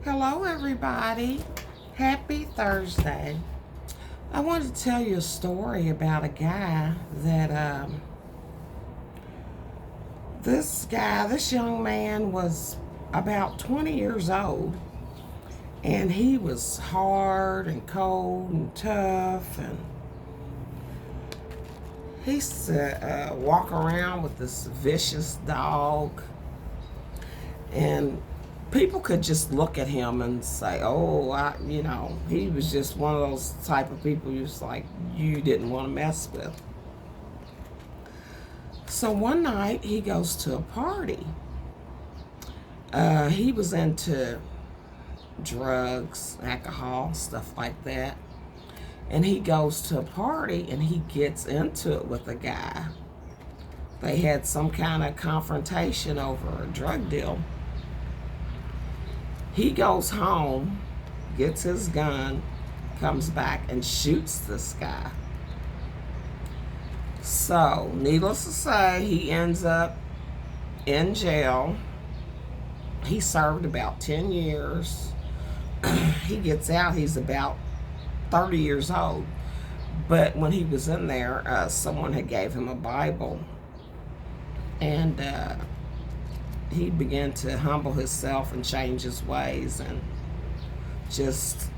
Hello, everybody. Happy Thursday. I want to tell you a story about a guy that, this young man was about 20 years old, and he was hard and cold and tough, and he used to walk around with this vicious dog, and people could just look at him and say, "Oh, he was just one of those type of people you didn't want to mess with." So one night he goes to a party. He was into drugs, alcohol, stuff like that. And he goes to a party and he gets into it with a guy. They had some kind of confrontation over a drug deal. He goes home, gets his gun, comes back and shoots this guy. So, needless to say, he ends up in jail. He served about 10 years. He gets out, he's about 30 years old. But when he was in there, someone had gave him a Bible. And he began to humble himself and change his ways and just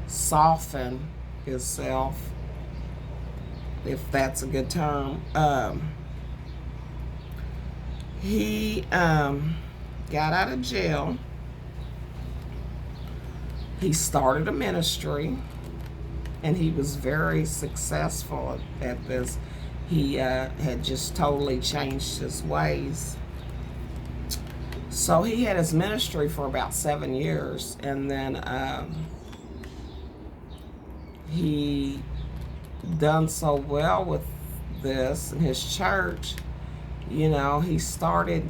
soften himself, if that's a good term. He got out of jail. He started a ministry, and he was very successful at this. He had just totally changed his ways. So he had his ministry for about 7 years, and then he done so well with this in his church, he started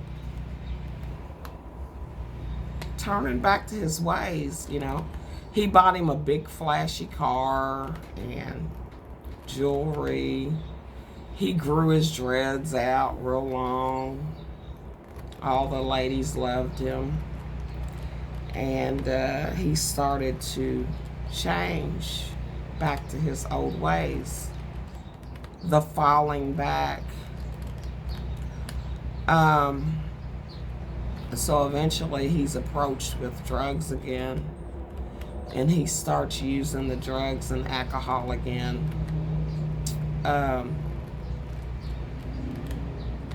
turning back to his ways. He bought him a big flashy car and jewelry. He grew his dreads out real long. All the ladies loved him. And he started to change back to his old ways. The falling back. So eventually he's approached with drugs again. And he starts using the drugs and alcohol again.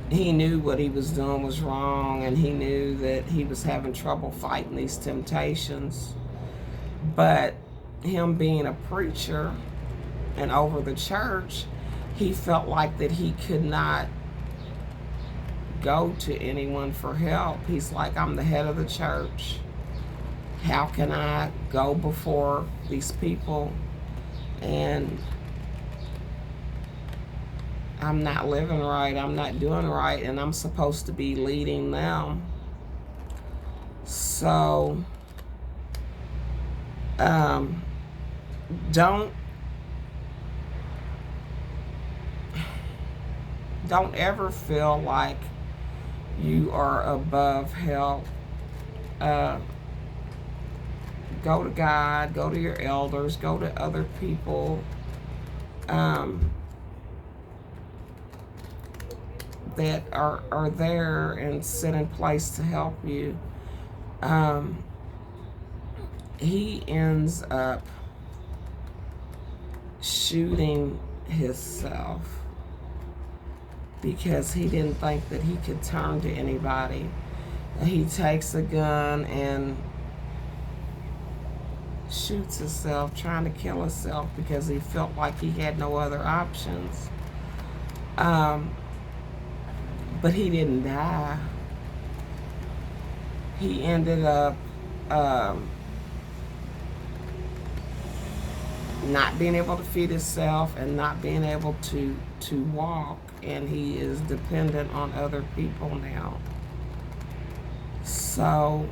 He knew what he was doing was wrong, and he knew that he was having trouble fighting these temptations. But him being a preacher and over the church, he felt like that he could not go to anyone for help. He's like, I'm the head of the church. How can I go before these people and I'm not living right, I'm not doing right, and I'm supposed to be leading them? So, don't ever feel like you are above help. Go to God, go to your elders, go to other people that are there and sit in place to help you. He ends up shooting himself because he didn't think that he could turn to anybody. He takes a gun and shoots himself, trying to kill himself because he felt like he had no other options. But he didn't die. He ended up not being able to feed himself and not being able to walk, and he is dependent on other people now. So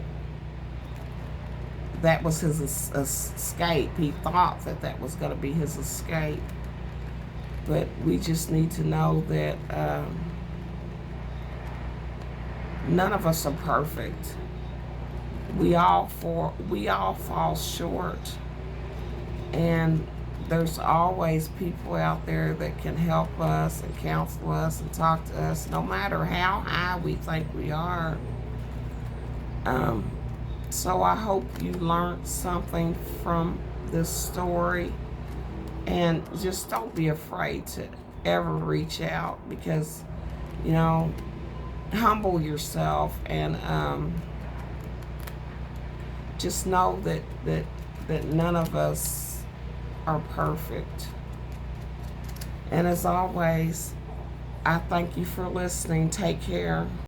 that was his escape. He thought that was going to be his escape. But we just need to know that none of us are perfect. we all fall short, and there's always people out there that can help us and counsel us and talk to us, no matter how high we think we are. So I hope you learned something from this story, and just don't be afraid to ever reach out, because humble yourself, and just know that none of us are perfect. And as always, I thank you for listening. Take care.